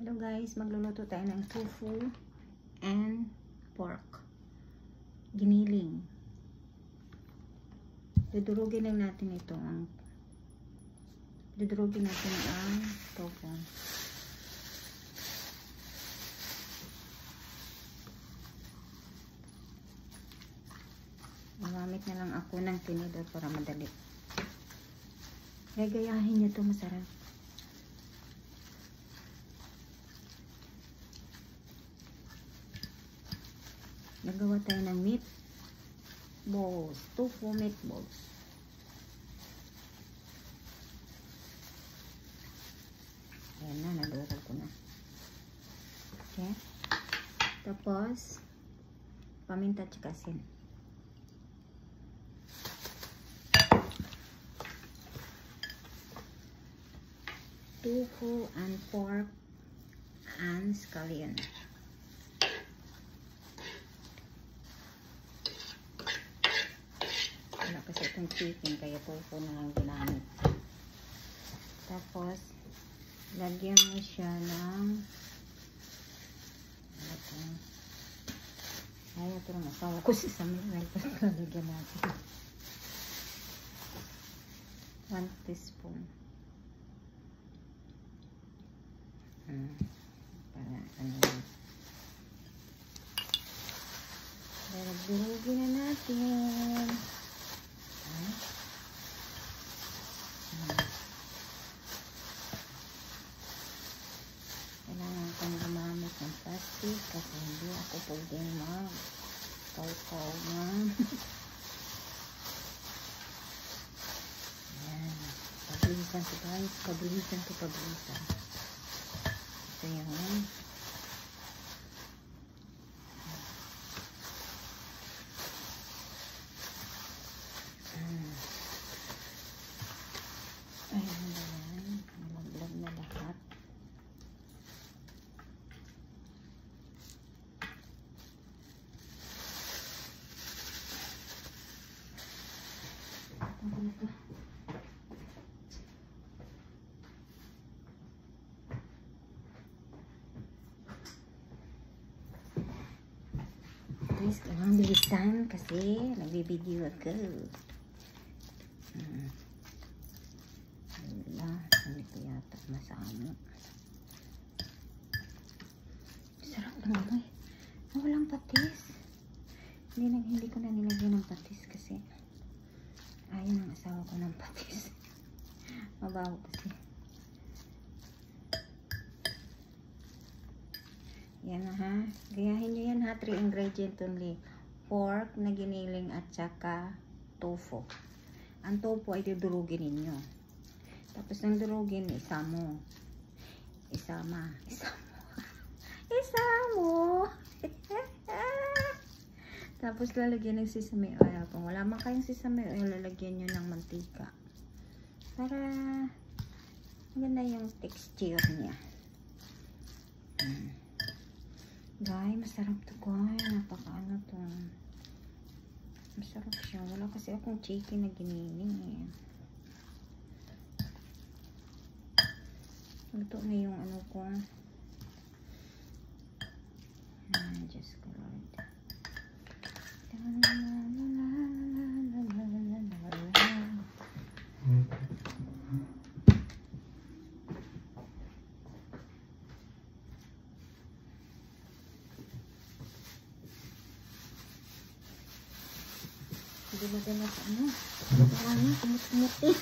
Hello guys, magluluto tayo ng tofu and pork. Giniling. Dudurugin lang natin ito. Dudurugin natin ang tofu. Gamit na lang ako ng tinidor para madali. Gagayahin nyo ito, masarap. Nagawa tayo ng meatballs, tofu meatballs. Ayan na, nadurog ko na. Okay. Tapos, paminta at asin. Tofu and pork and scallion. Wala kasi itong chicken kaya tofu na lang ginamit. Tapos lagyan mo siya ng ito lang asawa ko si Samuel tapos lalagyan natin 1 teaspoon para durugin na natin. Kailangan kong gumamit ng plastic kasi hindi ako pwedeng mag-kaw-kaw na. Ayan. Pabilisan ko guys. Pabilisan. Ito yung ayan na yan. Malaglag na lahat. Please, kailangan bilisan kasi nagbibideo ako. Hindi ko yata masama. Sarap ng amoy. Walang patis. Hindi ko na nilagyan ng patis kasi ayaw ng asawa ko ng patis. Mabaho kasi. Yan na ha. Gayahin nyo yan ha. 3 ingredient only. Pork na giniling at saka tofu. Ang tofu ay dudurugin ninyo. Tapos nang durugin, isama. Tapos lalagyan ng sesame oil. Kung wala man kayong sesame oil, lalagyan nyo ng mantika. Para maganda yung texture niya. Guys, masarap to guys. Napakaano to. Masarap siya. Wala kasi akong chicken na giniling eh. Ito na yung ano ko. Diyos ko Lord. Hindi maganda sa ano. Marami, kumut-kumutin.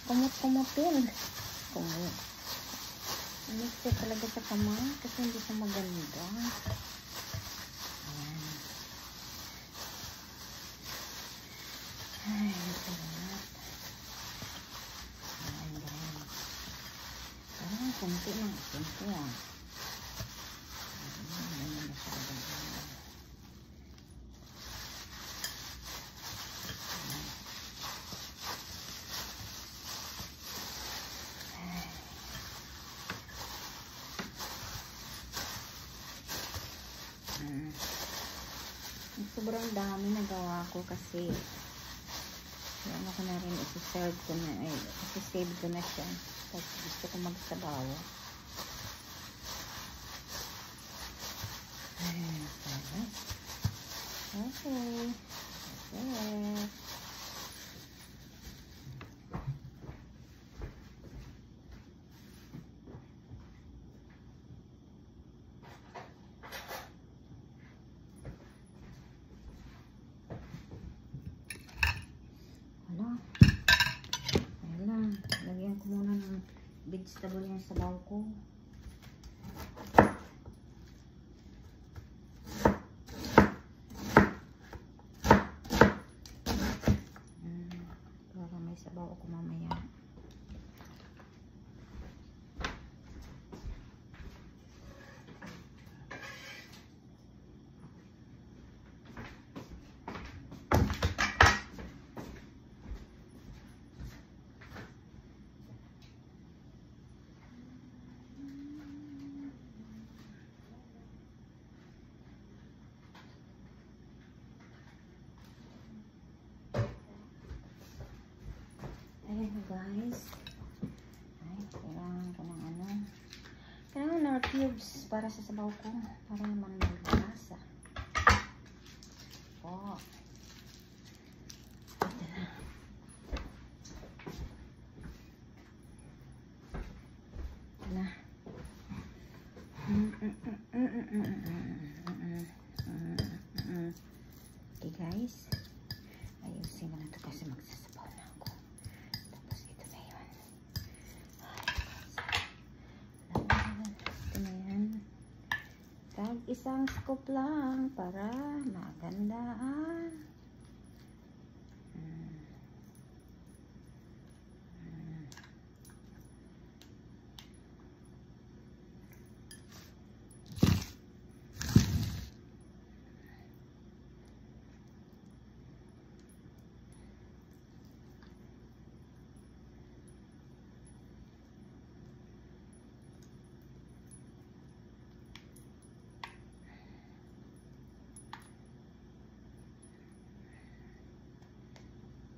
Kumut-kumutin. Kumut siya talaga sa kamay kasi hindi siya maganda. Ayan. Ay, sarap. Ayan, guys. Parang kunti lang. Kunti lang. Ayan, masyado. Sobrang dami nagawa ko kasi ano ko na rin isi-save ko na siya tapos gusto ko magsabaw Okay. Perfect. Ano? Ayan lang. Lagyan ko muna ng vegetable yung sabaw ko. Para may sabaw ako mamaya. Ayan guys. Ay, kailangan ko ng ano. Kailangan ng cubes para sa sabaw ko. Para naman may lasa. Oh. Ito na. Ito na. Okay guys. Ayusin ko na ito kasi magsasabaw na ako. Tapos ito na yun. Ito na yan. Tag isang scoop lang para magandaan.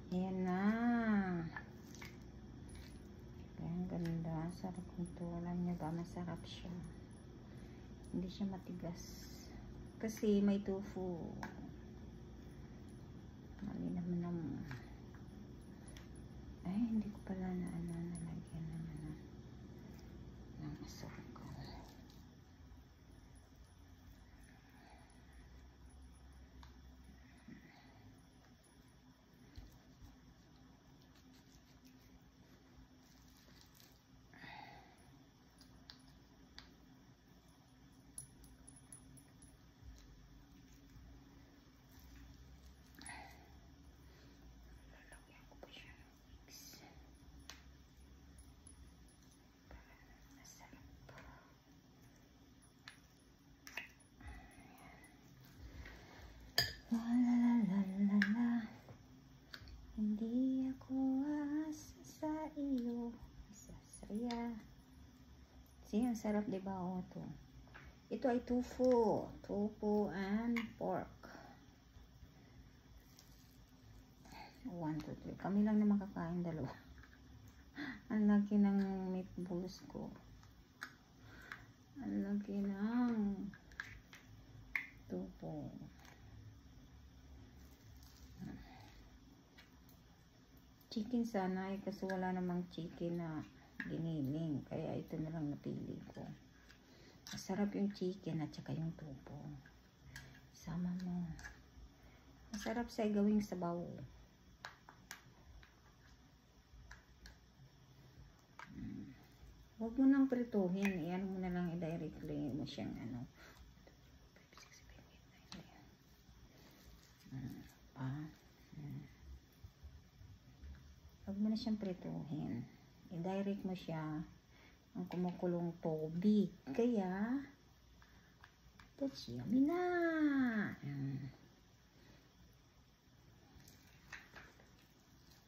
Ayan na. Ang ganda. Sarap nito. Alam niyo ba, masarap siya. Hindi siya matigas. Kasi may tofu. Mali naman naman. Ay, hindi ko pala na ano, nalagyan naman ng asukal. La la la la la. Hindi ako asa sa iyo. Sasaya. Siya, ang sarap diba? O, ito. Ito ay tofu. Tofu and pork. 1, 2, 3. Kami lang naman kakain dalawa. Ang laki ng meatballs ko. Ang laki ng tofu. Chicken sana kasi wala namang chicken na giniling. Kaya ito na lang napili ko. Masarap yung chicken at saka yung tofu. Sama mo. Masarap sa gawing sabaw. Huwag mo nang prituhin. Iyan mo na lang i-directly mo siyang ano. Huwag mo na siyang prituhin. I-direct mo siya ang kumukulong tubig. Kaya, that's yummy na.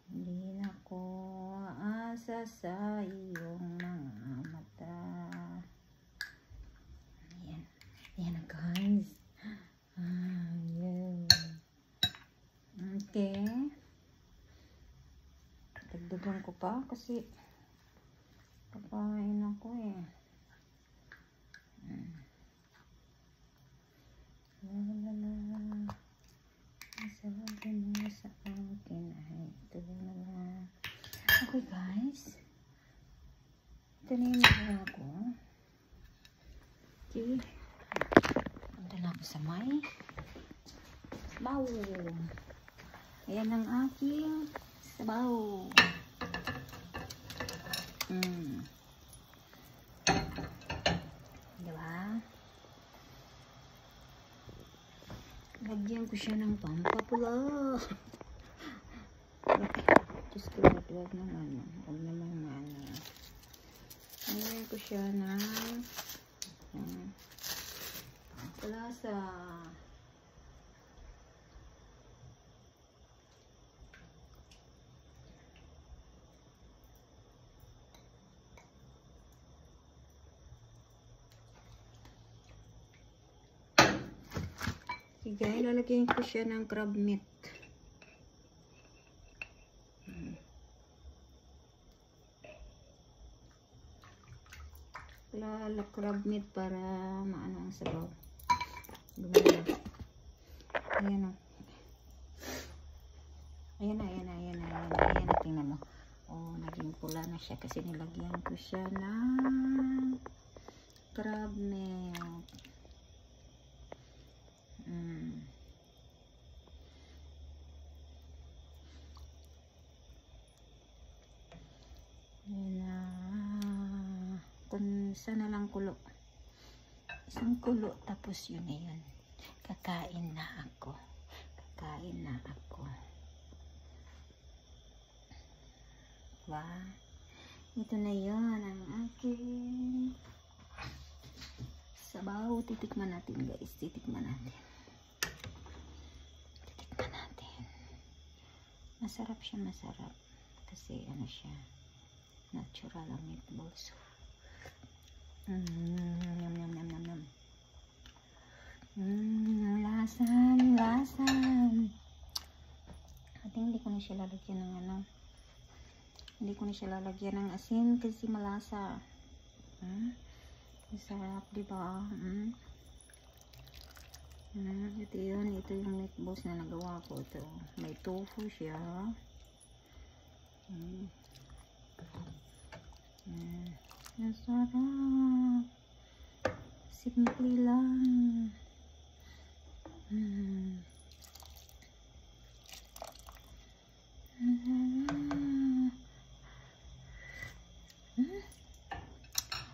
Hindi na ko asa sa iyong mga mata. Ayan. Ayan na guys. Ayan. Okay. Dagdagan ko pa kasi kakain ako eh. ito na yung nagawa ko. Okay. Punta na ako sa may sabaw. Ayan ang aking sabaw. Diba? Lagyan ko siya ng pampapula. Diyos ko, huwag naman. Huwag naman ano. Lagyan ko siya ng pampalasa. Sige, lalagyan ko siya ng crab meat. Crab meat para maano ang sabaw. Gumala. Ayan o. Ayan na. Tingnan mo. Oh, naging pula na siya kasi nilagyan ko siya ng crab meat. Isa na lang kulo. Isang kulo, tapos yun na yun. Kakain na ako. Diba? Ito na yun ang aking sabaw. Titikman natin guys. Masarap siya, kasi ano siya, natural ang meatballs. Lasan. At hindi ko na siya lalagyan ng ano. Hindi ko na siya lalagyan ng asin kasi malasa. Masarap, diba? Ito yun. Ito yung meatballs na nagawa ko. Ito. May tofu siya. Masarap. Simple lang.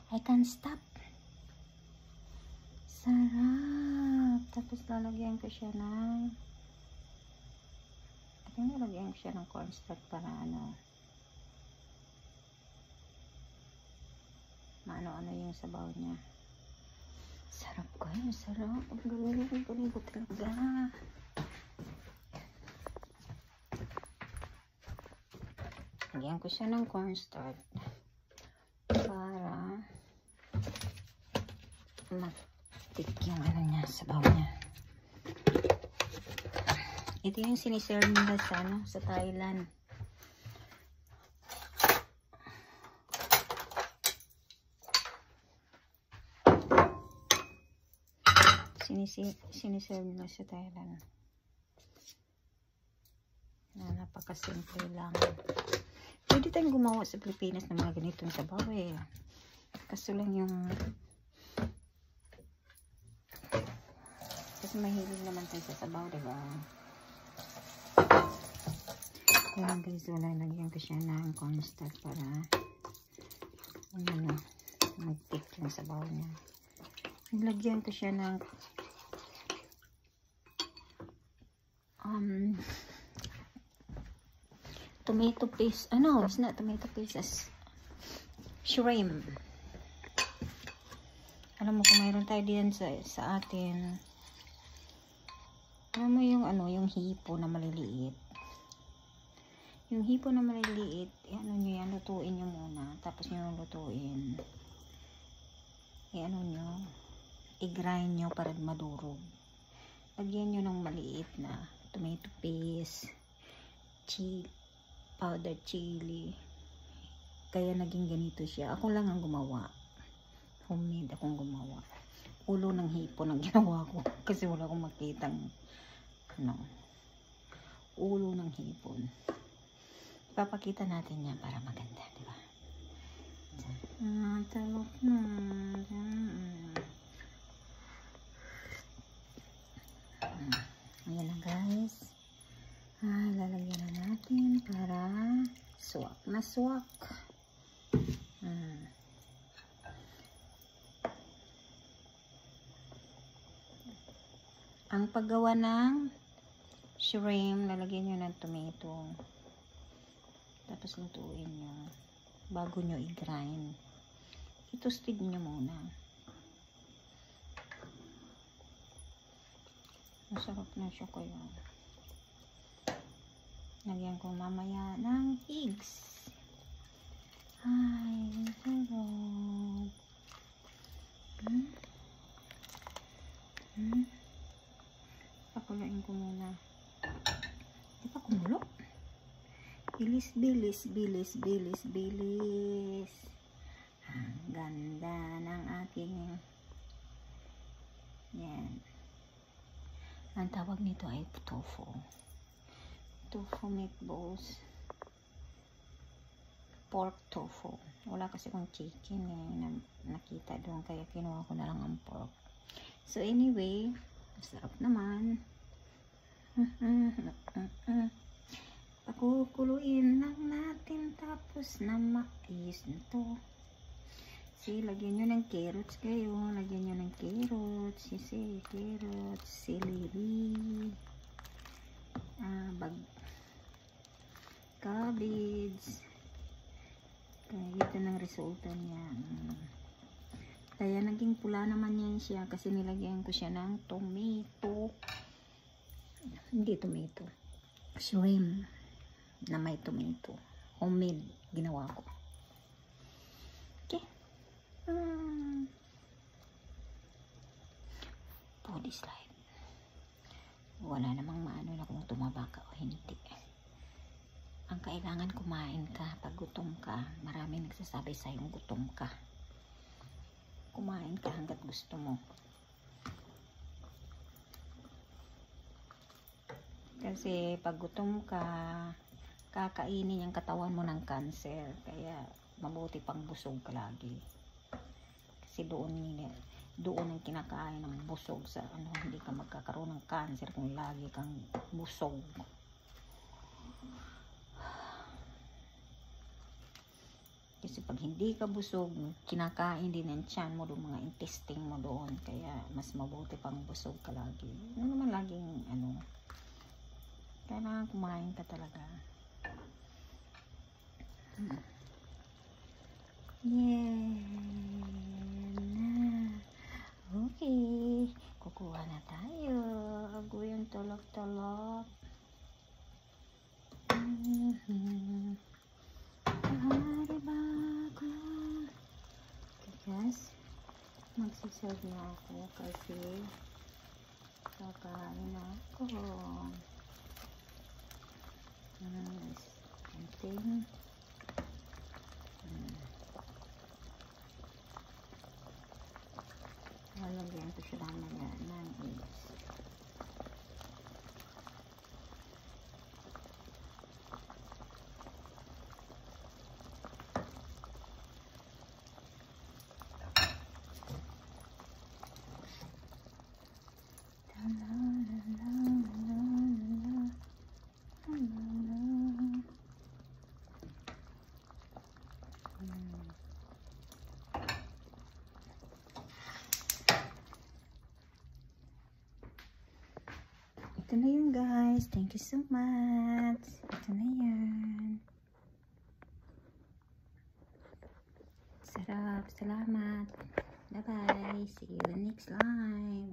I can't stop. Sarap. Tapos lalagyan ko siya ng cornstarch para ano, maano yung sabaw niya. Sarap kayo, sarap. Ang galing ko talaga. Lagyan ko siya ng cornstarch para matik yung ano niya, sabaw niya. Ito yung siniserve nila sa ano, sa Thailand. Siniserve nila sa Thailand. Napakasimple lang. Pwede tayong gumawa sa Pilipinas ng mga ganitong sabaw eh. Kaso lang yung kasi mahilig naman tayo sa sabaw, diba? Ayan guys, lagyan ko siya ng cornstarch para ano, mag-tick yung sabaw niya. Naglagyan ko siya ng tomato paste. It's not tomato paste, it's shrimp. Alam mo kung mayroon tayo diyan sa atin. Alam mo yung ano, yung hipo na maliliit. Yung hipo na maliliit, ano nyo yan, lutuin nyo muna. Tapos nyo lutuin. Ano nyo, i-grind nyo para madurog. Lagyan nyo ng maliit na tomato paste, powdered chili. Kaya naging ganito siya. Ako lang ang gumawa. Homemade akong gumawa. Ulo ng hipon ang ginawa ko. Kasi wala akong makitang ulo ng hipon. Ipapakita natin yan para maganda, diba? Talok na. Ayan na guys. Lalagyan na natin para swak na swak. Ang paggawa ng shrimp, lalagyan nyo ng tomato. Tapos lutuin nyo bago nyo i-grind. I-toasted nyo muna. Masarap na siya kaya. Lagyan ko mamaya ng eggs. Ay, sarap. Pakulain ko muna. Di pa kumulo? Bilis, bilis, bilis, bilis, bilis. Ang ganda ng aking yan. Ang tawag nito ay tofu. Tofu meatballs. Pork tofu. Wala kasi kong chicken na nakita doon kaya kinuha ko na lang ang pork. So anyway, masarap naman. Pakukuluin lang natin tapos na mais na to. Lagyan nyo ng carrots kayo. Lagyan nyo ng carrots. Carrots, celery, cabbage. Kaya ito ng resulta niya. Kaya naging pula naman yan siya kasi nilagyan ko siya ng tomato. Hindi tomato. Shrimp na may tomato. Homemade ginawa ko. Okay. Food is life. Wala namang maano na kung tumaba ka o hindi. Ang kailangan kumain ka pag gutom ka. Maraming nagsasabi sa'yong gutom ka. Kumain ka hanggat gusto mo. Kasi pag gutom ka, kakainin yung katawan mo ng cancer. Kaya mabuti pang busog ka lagi. Kasi doon ang kinakain ng busog sa hindi ka magkakaroon ng cancer kung lagi kang busog. Kasi pag hindi ka busog, kinakain din ang tiyan mo doon, mga intestine mo doon. Kaya mas mabuti pang busog ka lagi. Ano naman laging kailangan kumain ka talaga. Okay, kukuha na tayo. Ago yung tulok-tulok. Guys, magsiserve na ako kasi kakain na ako. Something. Lalagyan ko siya mamaya ng eggs. Ito na yun guys. Thank you so much. Ito na yan. Sarap. Salamat. Bye bye. See you in the next live.